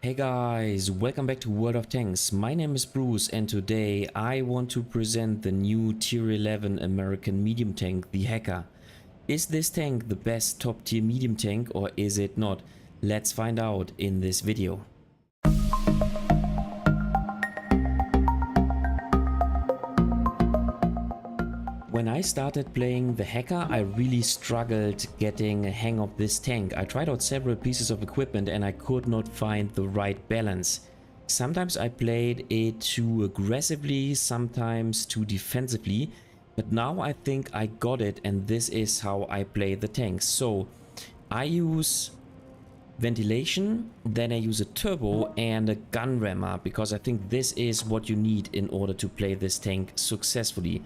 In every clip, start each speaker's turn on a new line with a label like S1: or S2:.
S1: Hey guys, welcome back to World of Tanks. My name is Bruce and today I want to present the new tier 11 American medium tank, the Hacker. Is this tank the best top tier medium tank or is it not? Let's find out in this video. When I started playing the Hacker, I really struggled getting a hang of this tank. I tried out several pieces of equipment and I could not find the right balance. Sometimes I played it too aggressively, sometimes too defensively, but now I think I got it and this is how I play the tank. So I use ventilation, then I use a turbo and a gun rammer because I think this is what you need in order to play this tank successfully.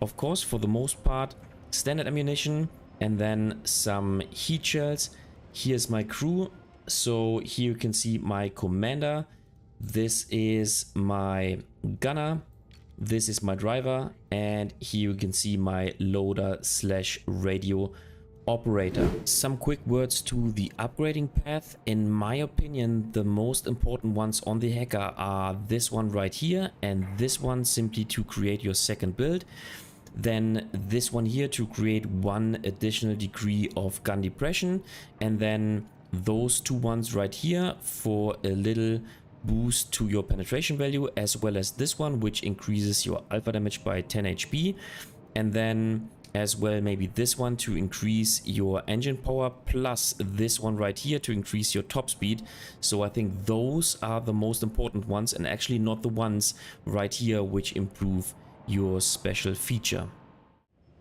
S1: Of course, for the most part, standard ammunition and then some heat shells. Here's my crew. So here you can see my commander. This is my gunner. This is my driver. And here you can see my loader slash radio operator. Some quick words to the upgrading path. In my opinion, the most important ones on the Hacker are this one right here and this one simply to create your second build. Then this one here to create one additional degree of gun depression, and then those two ones right here for a little boost to your penetration value, as well as this one which increases your alpha damage by 10 HP, and then as well maybe this one to increase your engine power, plus this one right here to increase your top speed. So I think those are the most important ones and actually not the ones right here which improve your special feature.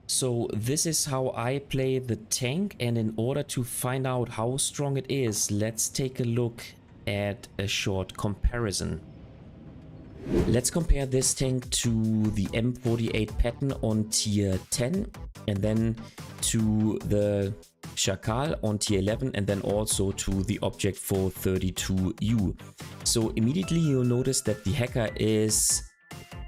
S1: So this is how I play the tank, and in order to find out how strong it is, let's take a look at a short comparison. Let's compare this tank to the M48 pattern on tier 10 and then to the Chacal on tier 11 and then also to the Object 432U. So immediately you'll notice that the Hacker is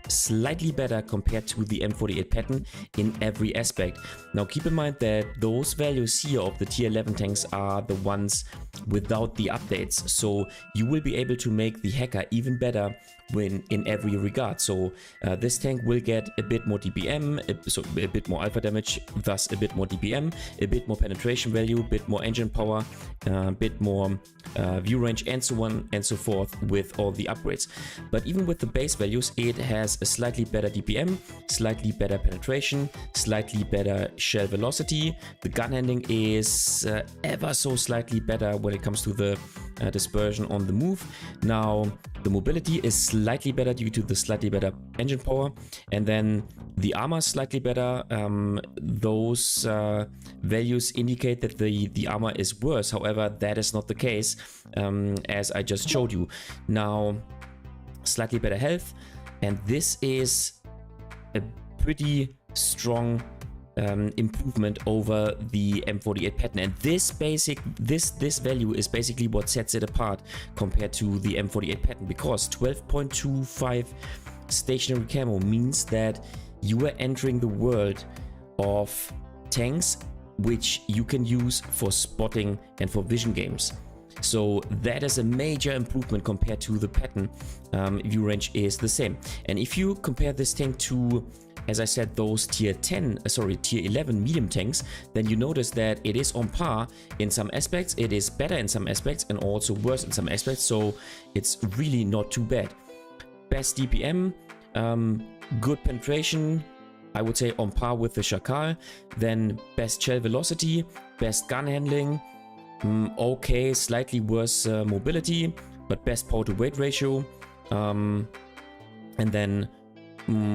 S1: slightly better compared to the M48 pattern in every aspect. Now keep in mind that those values here of the tier 11 tanks are the ones without the updates, so you will be able to make the Hacker even better when in every regard. So this tank will get a bit more DPM, so a bit more alpha damage, thus a bit more DPM, a bit more penetration value, a bit more engine power, a bit more view range, and so on and so forth with all the upgrades. But even with the base values, it has a slightly better DPM, slightly better penetration, slightly better shell velocity. The gun handling is ever so slightly better when it comes to the dispersion on the move. Now the mobility is slightly better due to the slightly better engine power, and then the armor is slightly better. Those values indicate that the armor is worse. However, that is not the case, as I just showed you. Now slightly better health, and this is a pretty strong improvement over the M48 pattern, and this value is basically what sets it apart compared to the M48 pattern, because 12.25 stationary camo means that you are entering the world of tanks which you can use for spotting and for vision games. So that is a major improvement compared to the pattern. View range is the same, and if you compare this tank to, as I said, those tier 11 medium tanks, then you notice that it is on par in some aspects, it is better in some aspects, and also worse in some aspects. So it's really not too bad. Best DPM, good penetration, I would say on par with the Chacal. Then best shell velocity, best gun handling, okay, slightly worse mobility, but best power to weight ratio, and then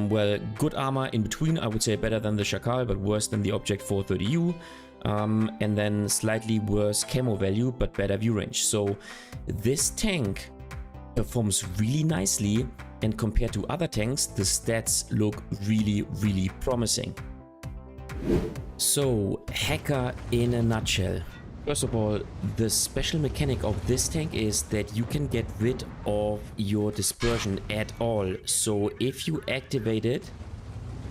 S1: well, good armor in between. I would say better than the Chacal, but worse than the Object 430U, and then slightly worse camo value, but better view range. So this tank performs really nicely, and compared to other tanks, the stats look really promising. So, Hacker in a nutshell. First of all, the special mechanic of this tank is that you can get rid of your dispersion at all. So if you activate it,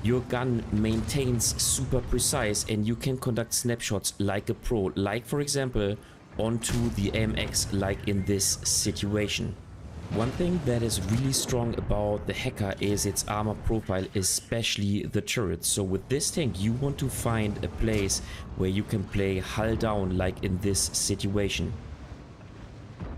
S1: your gun maintains super precise and you can conduct snapshots like a pro. Like for example, onto the AMX like in this situation. One thing that is really strong about the Hacker is its armor profile, especially the turret. So with this tank you want to find a place where you can play hull down like in this situation.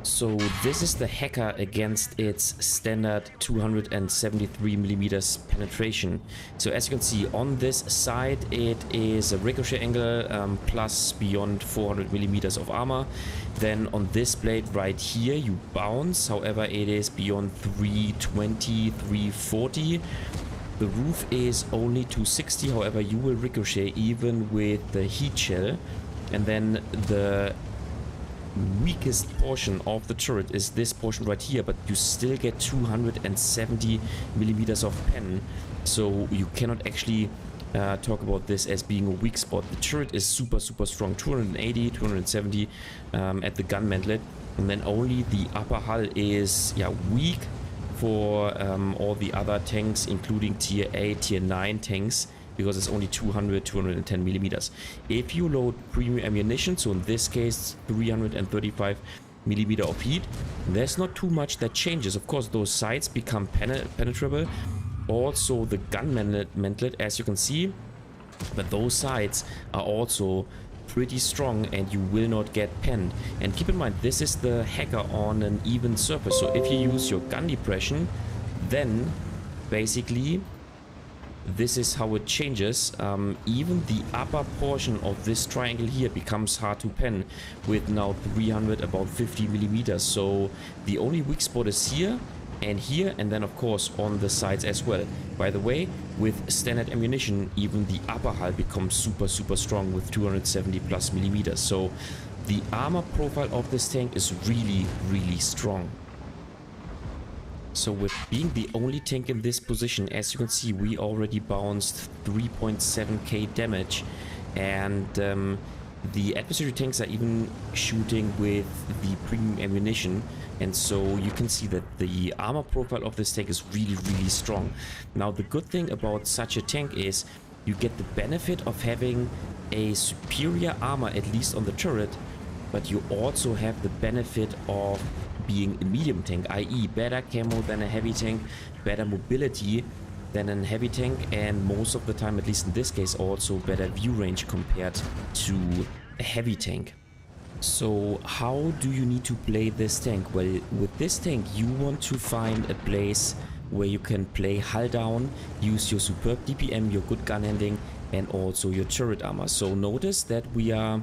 S1: So this is the Hacker against its standard 273mm penetration. So as you can see on this side it is a ricochet angle plus beyond 400mm of armor. Then on this blade right here you bounce, however it is beyond 320, 340. The roof is only 260, however you will ricochet even with the heat shell. And then the weakest portion of the turret is this portion right here, but you still get 270mm of pen, so you cannot actually talk about this as being a weak spot. The turret is super strong, 280, 270 at the gun mantlet, and then only the upper hull is weak for all the other tanks, including tier 8, tier 9 tanks, because it's only 210mm. If you load premium ammunition, so in this case 335mm of heat, there's not too much that changes. Of course those sides become penetrable, also the gun mantlet, as you can see, but those sides are also pretty strong and you will not get penned. And keep in mind, this is the Hacker on an even surface, so if you use your gun depression, then basically this is how it changes. Even the upper portion of this triangle here becomes hard to pen with now 350mm. So the only weak spot is here, and then of course on the sides as well. By the way, with standard ammunition, even the upper hull becomes super strong with 270+mm. So the armor profile of this tank is really strong. So with being the only tank in this position, as you can see, we already bounced 3.7k damage, and the adversary tanks are even shooting with the premium ammunition, and so you can see that the armor profile of this tank is really strong. Now the good thing about such a tank is you get the benefit of having a superior armor, at least on the turret, but you also have the benefit of being a medium tank, i.e. better camo than a heavy tank, better mobility than a heavy tank, and most of the time, at least in this case, also better view range compared to a heavy tank. So how do you need to play this tank? Well, with this tank you want to find a place where you can play hull down, use your superb DPM, your good gun handling, and also your turret armor. So notice that we are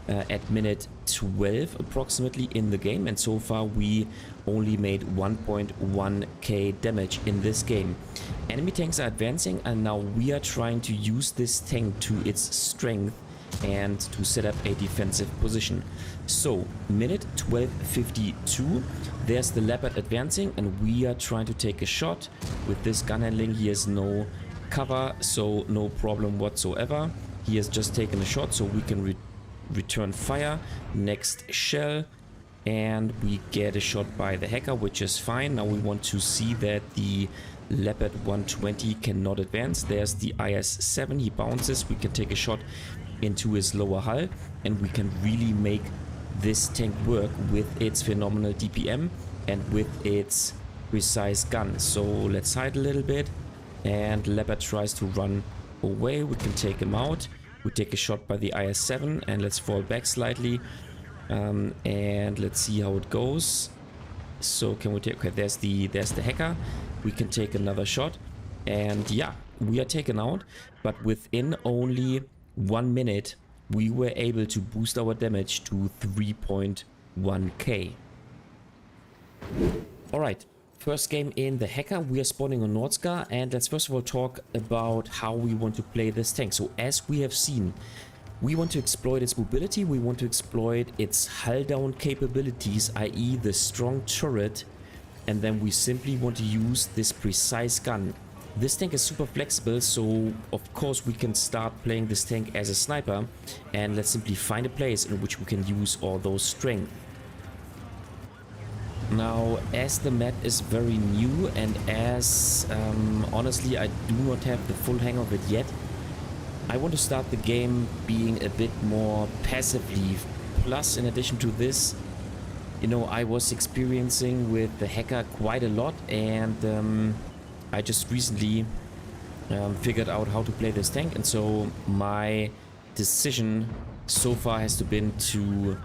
S1: at minute 12 approximately in the game, and so far we only made 1.1k damage in this game. Enemy tanks are advancing, and now we are trying to use this tank to its strength and to set up a defensive position. So minute 12:52, there's the Leopard advancing, and we are trying to take a shot. With this gun handling, he has no cover, so no problem whatsoever. He has just taken a shot, so we can return fire. Next shell, and we get a shot by the Hacker, which is fine. Now we want to see that the Leopard 120 cannot advance. There's the IS-7, he bounces, we can take a shot into his lower hull, and we can really make this tank work with its phenomenal DPM and with its precise gun. So let's hide a little bit, and Leopard tries to run away. We can take him out. We take a shot by the IS-7, and let's fall back slightly, and let's see how it goes. So can we take, okay, there's the Hacker. We can take another shot, and yeah, we are taken out, but within only 1 minute we were able to boost our damage to 3.1k. Alright, first game in the Hacker. We are spawning on Nordscar, and let's first of all talk about how we want to play this tank. So as we have seen, we want to exploit its mobility, we want to exploit its hull down capabilities, i.e. the strong turret, and then we simply want to use this precise gun. This tank is super flexible, so of course we can start playing this tank as a sniper, and let's simply find a place in which we can use all those strength. Now, as the map is very new, and as honestly I do not have the full hang of it yet, I want to start the game being a bit more passively Plus, in addition to this, you know, I was experiencing with the hacker quite a lot, and I just recently figured out how to play this tank, and so my decision so far has to been to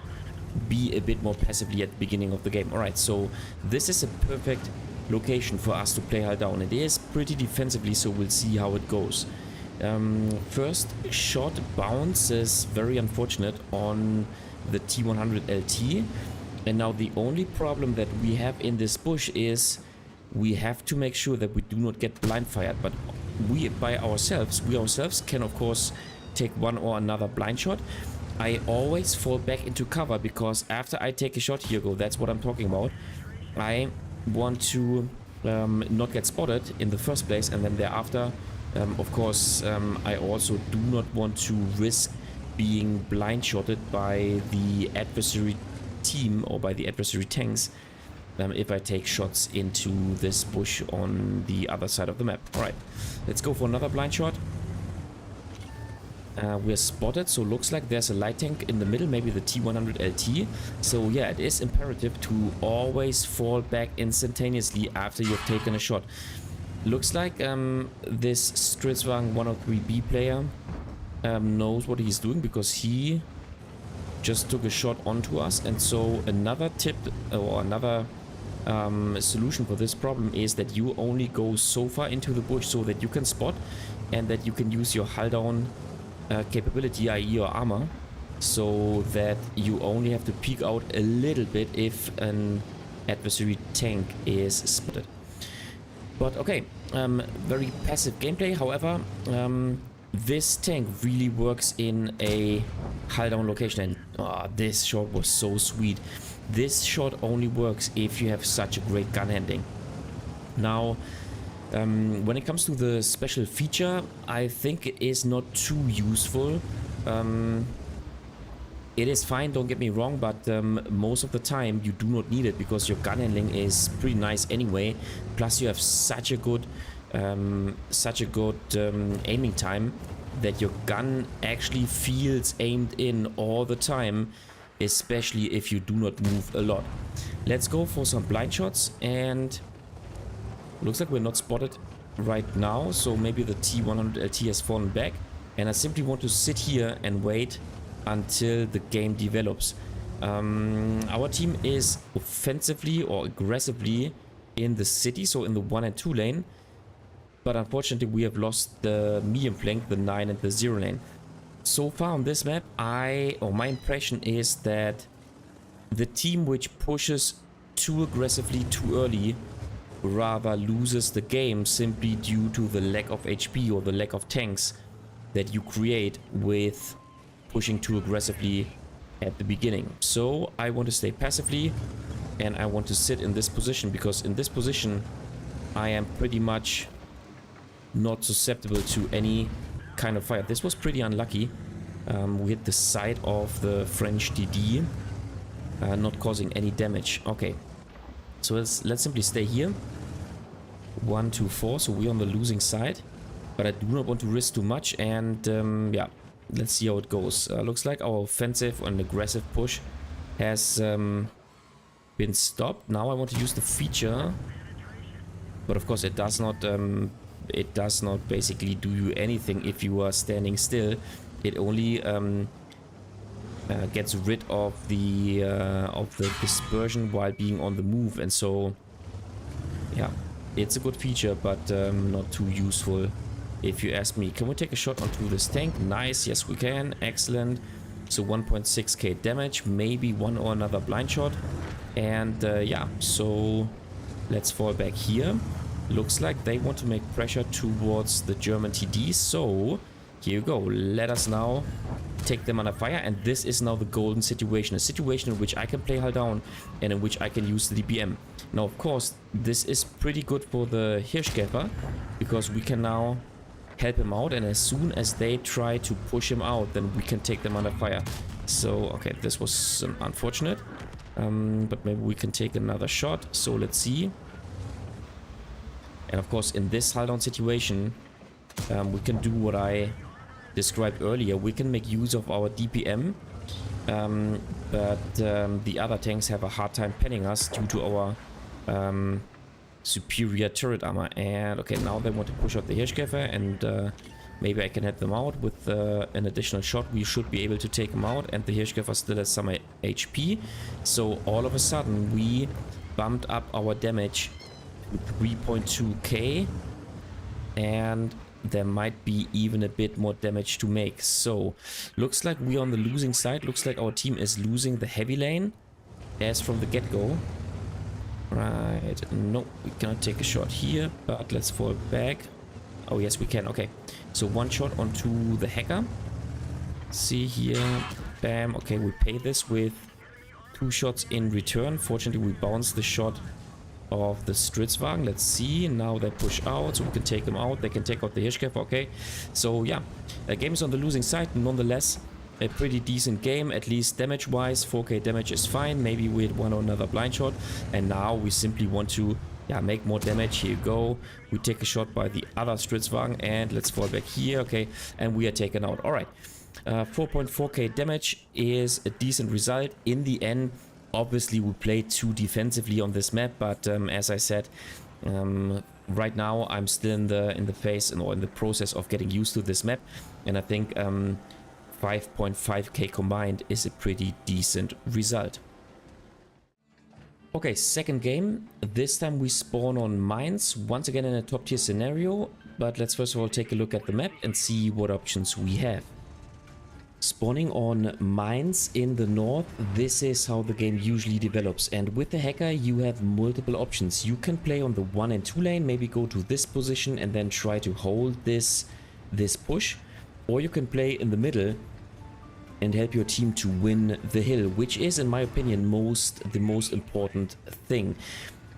S1: be a bit more passively at the beginning of the game. Alright, so this is a perfect location for us to play hull down. It is pretty defensively, so we'll see how it goes. First shot bounces, very unfortunate, on the T100 LT. And now the only problem that we have in this bush is we have to make sure that we do not get blind fired. But we ourselves can of course take one or another blind shot. I always fall back into cover because after I take a shot, here go, that's what I'm talking about. I want to not get spotted in the first place, and then thereafter, of course, I also do not want to risk being blind shotted by the adversary team or by the adversary tanks if I take shots into this bush on the other side of the map. Alright, let's go for another blind shot. We're spotted, so looks like there's a light tank in the middle, maybe the T100 LT. So yeah, it is imperative to always fall back instantaneously after you've taken a shot. Looks like this Stridswagen 103B player knows what he's doing, because he just took a shot onto us. And so another tip or another solution for this problem is that you only go so far into the bush so that you can spot and that you can use your hull down capability, i.e. your armor, so that you only have to peek out a little bit if an adversary tank is spotted. But okay, very passive gameplay. However, this tank really works in a hull down location, and this shot was so sweet. This shot only works if you have such a great gun handling. Now, when it comes to the special feature, I think it is not too useful. It is fine, don't get me wrong, but most of the time you do not need it because your gun handling is pretty nice anyway. Plus you have such a good aiming time that your gun actually feels aimed in all the time, especially if you do not move a lot. Let's go for some blind shots, and looks like we're not spotted right now, so maybe the T100 LT has fallen back, and I simply want to sit here and wait until the game develops. Our team is offensively or aggressively in the city, so in the 1 and 2 lane, but unfortunately we have lost the medium flank, the 9 and the 0 lane. So far on this map, my impression is that the team which pushes too aggressively too early rather loses the game, simply due to the lack of HP or the lack of tanks that you create with pushing too aggressively at the beginning. So I want to stay passively, and I want to sit in this position, because in this position I am pretty much not susceptible to any kind of fire. This was pretty unlucky. We hit the side of the French DD, not causing any damage. Okay, so let's simply stay here. 1, 2, 4, so we're on the losing side, but I do not want to risk too much, and yeah, let's see how it goes. Looks like our offensive and aggressive push has been stopped. Now I want to use the feature, but of course it does not basically do you anything if you are standing still. It only gets rid of the dispersion while being on the move, and so yeah, it's a good feature, but not too useful if you ask me. Can we take a shot onto this tank? Nice, yes we can, excellent. So 1.6k damage, maybe one or another blind shot, and yeah, so let's fall back here. Looks like they want to make pressure towards the German TD, so here you go. Let us now take them under fire, and this is now the golden situation, a situation in which I can play hull down and in which I can use the DPM. Now of course this is pretty good for the Hirschkäfer, because we can now help him out, and as soon as they try to push him out, then we can take them under fire. So okay, this was unfortunate, but maybe we can take another shot. So let's see. And of course in this hull down situation, we can do what I described earlier. We can make use of our DPM but the other tanks have a hard time penning us due to our superior turret armor. And okay, now they want to push out the Hirschkäfer, and maybe I can help them out with an additional shot. We should be able to take them out, and the Hirschkäfer still has some HP. So all of a sudden we bumped up our damage to 3.2k, and there might be even a bit more damage to make. So looks like we're on the losing side. Looks like our team is losing the heavy lane as from the get-go. Right, no, we cannot take a shot here, but let's fall back. Oh yes, we can. Okay, so one shot onto the hacker. See here, bam. Okay, we pay this with 2 shots in return. Fortunately, we bounced the shot of the Stritzwagen. Let's see, now they push out, so we can take them out. They can take out the Hirschkäfer. Okay, so yeah, the game is on the losing side. Nonetheless, a pretty decent game, at least damage wise. 4k damage is fine. Maybe we had one or another blind shot, and now we simply want to make more damage. Here you go, we take a shot by the other Stritzwagen, and let's fall back here. Okay, and we are taken out. All right, 4.4k damage is a decent result in the end. Obviously we played too defensively on this map, but as I said, right now I'm still in the phase or in the process of getting used to this map, and I think 5.5k combined is a pretty decent result. Okay, second game. This time we spawn on mines, once again in a top tier scenario, but let's first of all take a look at the map and see what options we have. Spawning on mines in the north, this is how the game usually develops, and with the hacker you have multiple options. You can play on the 1 and 2 lane, maybe go to this position and then try to hold this push, or you can play in the middle and help your team to win the hill, which is in my opinion the most important thing.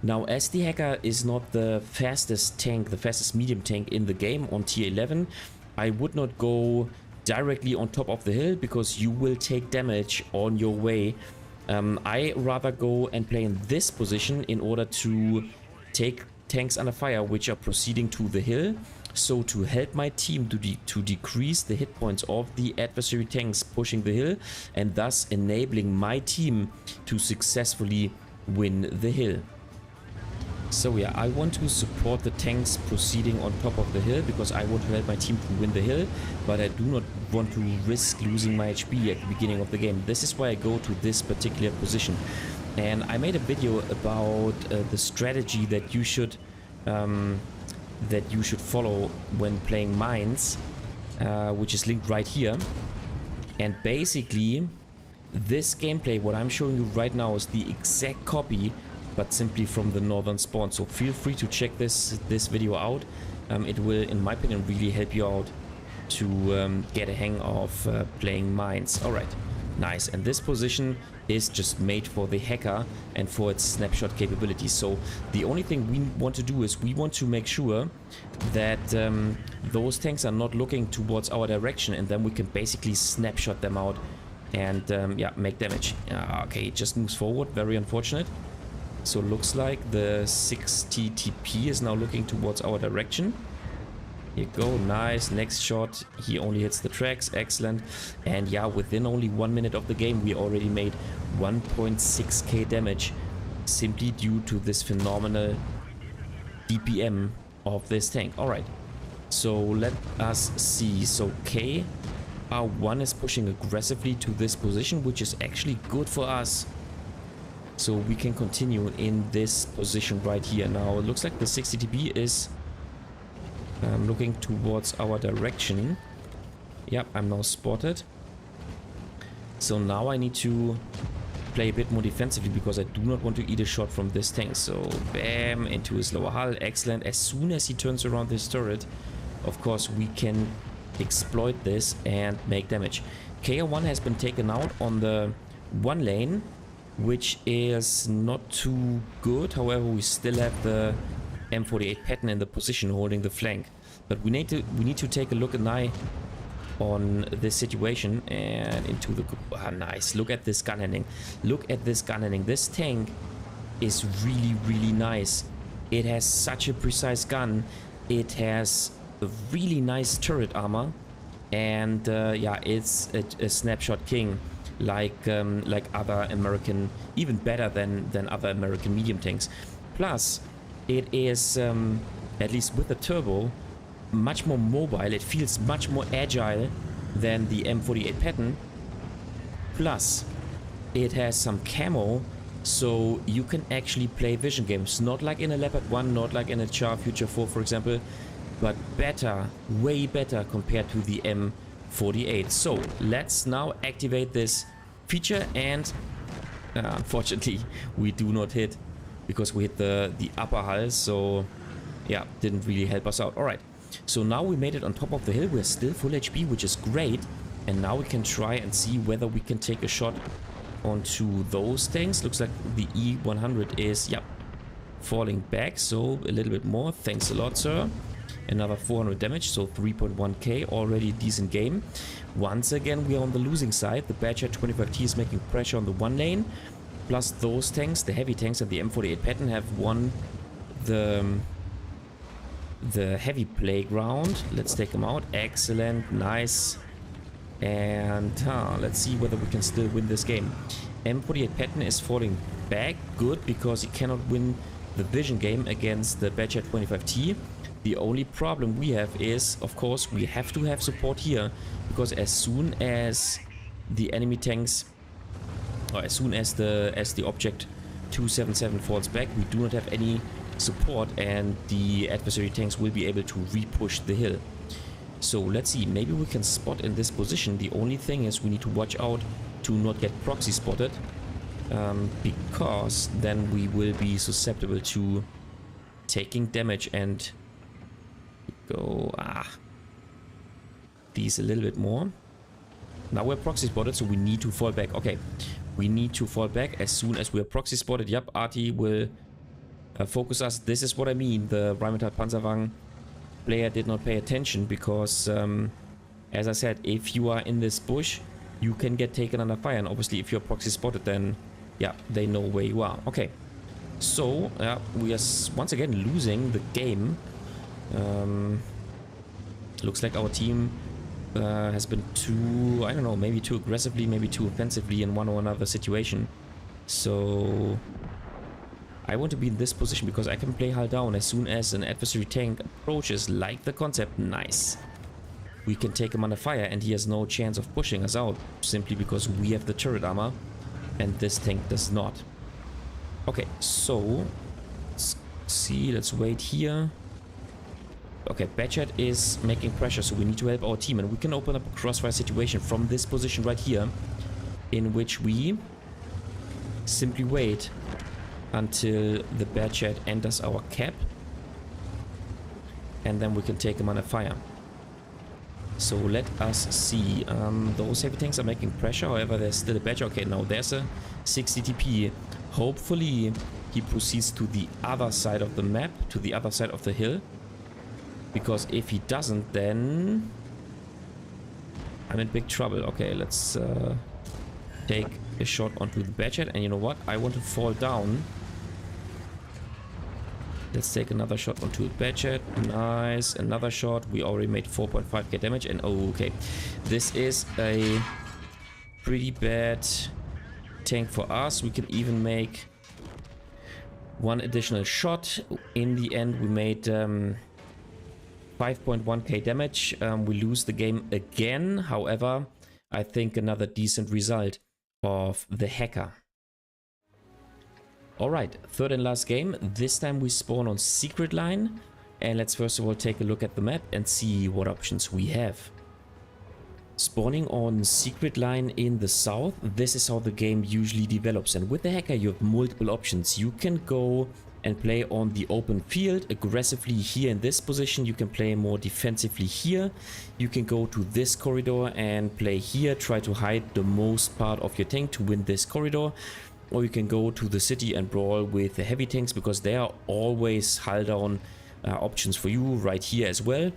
S1: Now, as the hacker is not the fastest tank, the fastest medium tank in the game on tier 11, I would not go directly on top of the hill because you will take damage on your way. I rather go and play in this position in order to take tanks under fire which are proceeding to the hill, so to help my team to decrease the hit points of the adversary tanks pushing the hill, and thus enabling my team to successfully win the hill. So yeah, I want to support the tanks proceeding on top of the hill because I want to help my team to win the hill, but I do not want to risk losing my HP at the beginning of the game. This is why I go to this particular position. And I made a video about the strategy that you should follow when playing mines, which is linked right here. And basically, this gameplay, what I'm showing you right now, is the exact copy, but simply from the northern spawn. So feel free to check this video out. It will, in my opinion, really help you out to get a hang of playing mines. All right, nice. And this position is just made for the hacker and for its snapshot capabilities. So the only thing we want to do is we want to make sure that those tanks are not looking towards our direction, and then we can basically snapshot them out and yeah, make damage. Okay, it just moves forward. Very unfortunate. So looks like the 60 TP is now looking towards our direction. Here you go, nice, next shot, he only hits the tracks, excellent. And yeah, within only 1 minute of the game we already made 1.6k damage, simply due to this phenomenal DPM of this tank. Alright, so let us see. So KR1 is pushing aggressively to this position, which is actually good for us. So we can continue in this position right here. Now it looks like the 60 TP is looking towards our direction. Yep, I'm now spotted. So now I need to play a bit more defensively because I do not want to eat a shot from this tank. So bam, into his lower hull, excellent. As soon as he turns around this turret, of course we can exploit this and make damage. KR1 has been taken out on the 1 lane, which is not too good. However, we still have the M48 pattern in the position holding the flank, but we need to take a look at eye on this situation and into the nice. Look at this gun handling. Look at this gun handling. This tank is really nice. It has such a precise gun. It has a really nice turret armor, and yeah, it's a snapshot king. like other American, even better than other American medium tanks. Plus, it is at least with the turbo much more mobile. It feels much more agile than the M48 pattern. Plus, it has some camo, so you can actually play vision games. Not like in a Leopard 1, not like in a Char Future 4, for example, but better, way better compared to the M48. So let's now activate this feature, and unfortunately we do not hit because we hit the upper hull, so yeah, didn't really help us out. All right, so now we made it on top of the hill. We're still full HP, which is great, and now we can try and see whether we can take a shot onto those tanks. Looks like the E100 is, yep, falling back, so a little bit more. Thanks a lot, sir. Another 400 damage, so 3.1k, already decent game. Once again, we are on the losing side. The Badger 25T is making pressure on the one lane, plus those tanks, the heavy tanks and the M48 pattern, have won the heavy playground. Let's take them out. Excellent, nice. And let's see whether we can still win this game. M48 pattern is falling back, good, because he cannot win the vision game against the Badger 25T. The only problem we have is, of course, we have to have support here, because as soon as the enemy tanks, or as soon as the object 277 falls back, we do not have any support, and the adversary tanks will be able to re-push the hill. So let's see, maybe we can spot in this position. The only thing is we need to watch out to not get proxy spotted, because then we will be susceptible to taking damage and go these a little bit more. Now we're proxy spotted, so we need to fall back. Okay, we need to fall back as soon as we're proxy spotted. Yep, RT will focus us. This is what I mean. The Rheinmetall Panzerwagen player did not pay attention, because as I said, if you are in this bush, you can get taken under fire, and obviously if you're proxy spotted, then yeah, they know where you are. Okay, so we are once again losing the game. Looks like our team has been too, I don't know, maybe too aggressively, maybe too offensively in one or another situation. So I want to be in this position because I can play hull down as soon as an adversary tank approaches. Like the concept, nice. We can take him under fire, and he has no chance of pushing us out, simply because we have the turret armor and this tank does not. Okay, so let's see, let's wait here. Okay, Badger is making pressure, so we need to help our team, and we can open up a crossfire situation from this position right here, in which we simply wait until the Badger enters our cap, and then we can take him under fire. So let us see. Those heavy tanks are making pressure, however there's still a Badger. Okay, now there's a 60 TP. Hopefully he proceeds to the other side of the map, to the other side of the hill, because if he doesn't, then I'm in big trouble. Okay, let's take a shot onto the Badger, and you know what? I want to fall down. Let's take another shot onto the Badger. Nice, another shot. We already made 4.5k damage, and oh, okay. This is a pretty bad tank for us. We can even make one additional shot. In the end, we made 5.1k damage. We lose the game again. However, I think another decent result of the hacker. Alright, third and last game. This time we spawn on Secret Line. And let's first of all take a look at the map and see what options we have. Spawning on Secret Line in the south, this is how the game usually develops. And with the hacker you have multiple options. You can go and play on the open field aggressively here in this position. You can play more defensively here. You can go to this corridor and play here, try to hide the most part of your tank to win this corridor. Or you can go to the city and brawl with the heavy tanks, because they are always hull down options for you right here as well.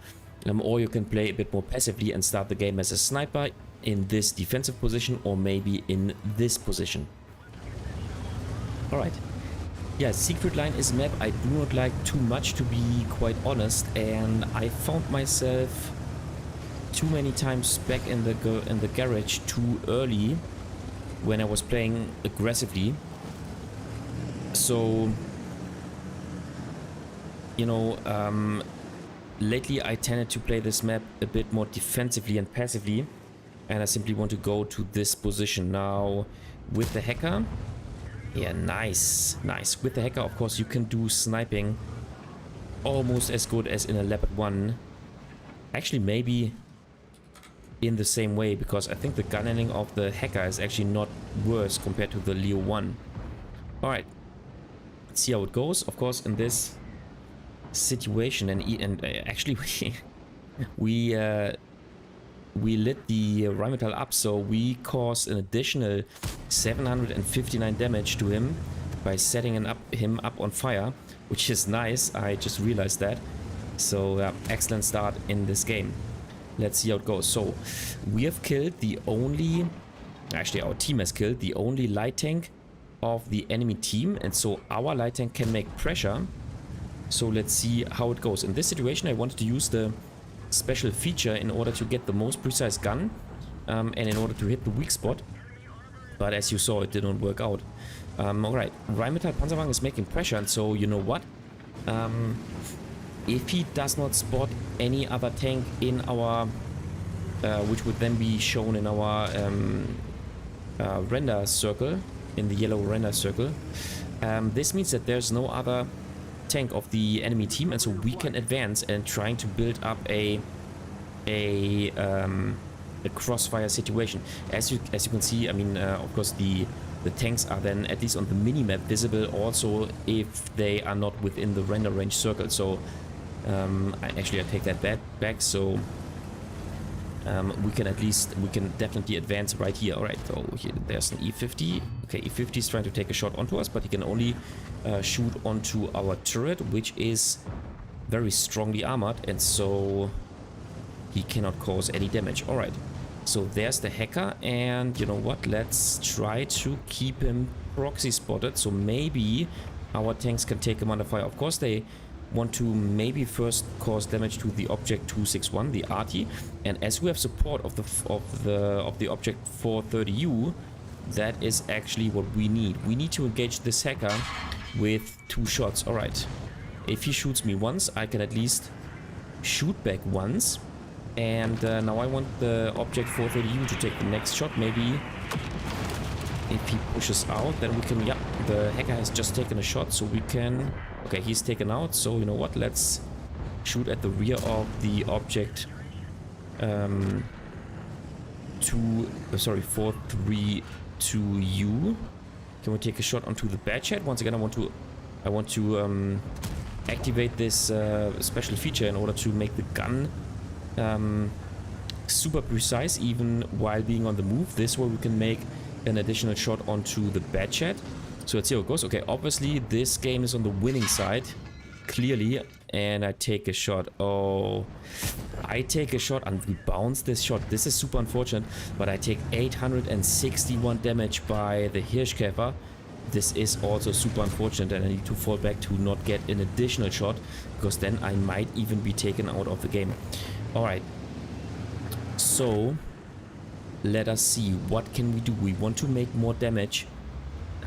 S1: Or you can play a bit more passively and start the game as a sniper in this defensive position, or maybe in this position. Alright. Yeah, Secret Line is a map I do not like too much, to be quite honest, and I found myself too many times back in the garage too early, when I was playing aggressively. So, you know, lately I tended to play this map a bit more defensively and passively, and I simply want to go to this position. Now, with the hacker, yeah, nice. With the hacker, of course, you can do sniping almost as good as in a Leopard 1. Actually, maybe in the same way, because I think the gun handling of the hacker is actually not worse compared to the Leo 1. Alright, let's see how it goes. Of course, in this situation, and actually we lit the Rheinmetall up, so we caused an additional 759 damage to him by setting him up on fire, which is nice. I just realized that. So excellent start in this game. Let's see how it goes. So we have killed the only, actually our team has killed the only light tank of the enemy team, and so our light tank can make pressure. So let's see how it goes. In this situation, I wanted to use the special feature in order to get the most precise gun, and in order to hit the weak spot, but as you saw, it didn't work out. Alright, Rheinmetall Panzerwagen is making pressure, and so you know what? If he does not spot any other tank in our, which would then be shown in our render circle, in the yellow render circle, this means that there's no other tank of the enemy team, and so we can advance and trying to build up a crossfire situation. As you can see, I mean, of course the tanks are then at least on the mini-map visible also if they are not within the render range circle. So I take that back. So we can definitely advance right here. All right, so here, there's an E50. Okay, E50 is trying to take a shot onto us, but he can only shoot onto our turret, which is very strongly armored, and so he cannot cause any damage. All right, so there's the hacker, and you know what? Let's try to keep him proxy spotted, so maybe our tanks can take him under fire. Of course, they want to maybe first cause damage to the object 261, the arty, and as we have support of the object 430U, that is actually what we need. We need to engage this hacker with 2 shots. All right, if he shoots me once, I can at least shoot back once, and now I want the object 430U to take the next shot. Maybe if he pushes out, then we can, yeah, the hacker has just taken a shot, so we can, okay, he's taken out, so you know what, let's shoot at the rear of the object 432U. Can we take a shot onto the badge head? Once again, I want to activate this special feature in order to make the gun super precise even while being on the move. This way we can make an additional shot onto the badge head. So let's see how it goes. Okay, obviously this game is on the winning side, clearly, and I take a shot. Oh, I take a shot and we bounce this shot. This is super unfortunate, but I take 861 damage by the Hirschkäfer. This is also super unfortunate, and I need to fall back to not get an additional shot, because then I might even be taken out of the game. Alright, so let us see, what can we do? We want to make more damage,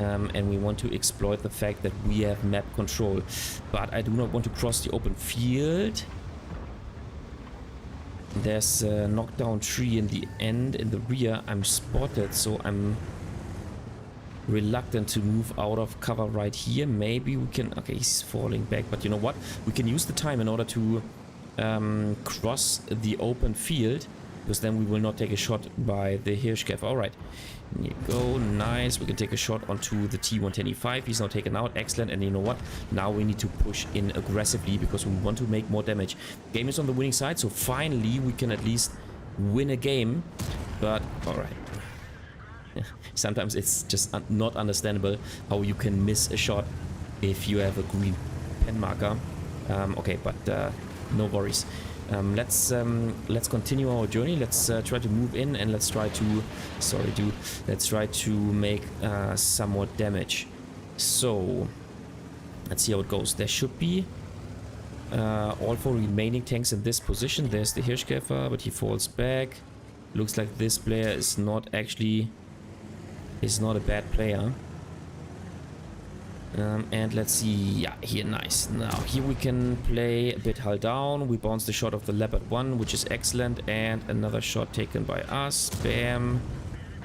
S1: and we want to exploit the fact that we have map control, but I do not want to cross the open field. There's a knockdown tree in the end, in the rear. I'm spotted, so I'm reluctant to move out of cover right here. Maybe we can, okay, he's falling back, but you know what, we can use the time in order to cross the open field, because then we will not take a shot by the Hirschkäfer. Alright, here you go, nice. We can take a shot onto the T-125. He's now taken out, excellent. And you know what, now we need to push in aggressively because we want to make more damage. Game is on the winning side, so finally we can at least win a game. But alright, sometimes it's just not understandable how you can miss a shot if you have a green pen marker. Okay, but no worries. Let's continue our journey. Let's try to move in, and let's try to, let's try to make some more damage. So let's see how it goes. There should be all 4 remaining tanks in this position. There's the Hirschkäfer, but he falls back. Looks like this player is not actually is not a bad player. And let's see, yeah, here, nice. Now, here we can play a bit hull down. We bounce the shot of the Leopard 1, which is excellent. And another shot taken by us. Bam.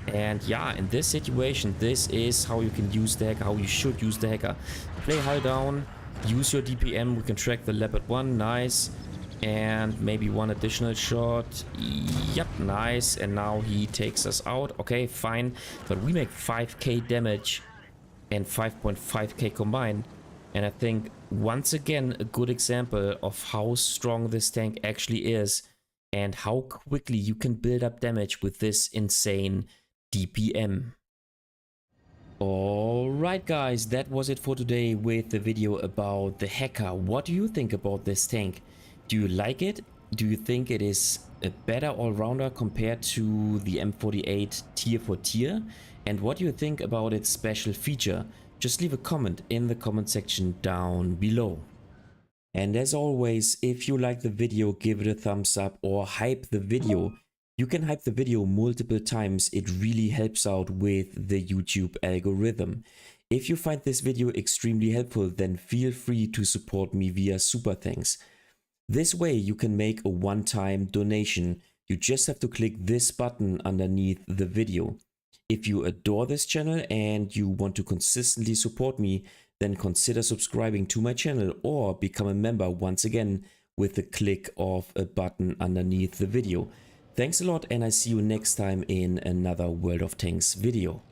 S1: And yeah, in this situation, this is how you can use the hacker, how you should use the hacker. Play hull down, use your DPM. We can track the Leopard 1, nice. And maybe one additional shot. Yep, nice. And now he takes us out. Okay, fine. But we make 5k damage and 5.5k combined, and I think once again a good example of how strong this tank actually is and how quickly you can build up damage with this insane DPM. Alright guys, that was it for today with the video about the hacker. What do you think about this tank? Do you like it? Do you think it is a better all-rounder compared to the M48 tier for tier? And what do you think about its special feature? Just leave a comment in the comment section down below. And as always, if you like the video, give it a thumbs up or hype the video. You can hype the video multiple times. It really helps out with the YouTube algorithm. If you find this video extremely helpful, then feel free to support me via super thanks. This way you can make a one-time donation. You just have to click this button underneath the video. If you adore this channel and you want to consistently support me, then consider subscribing to my channel or become a member once again with the click of a button underneath the video. Thanks a lot, and I see you next time in another World of Tanks video.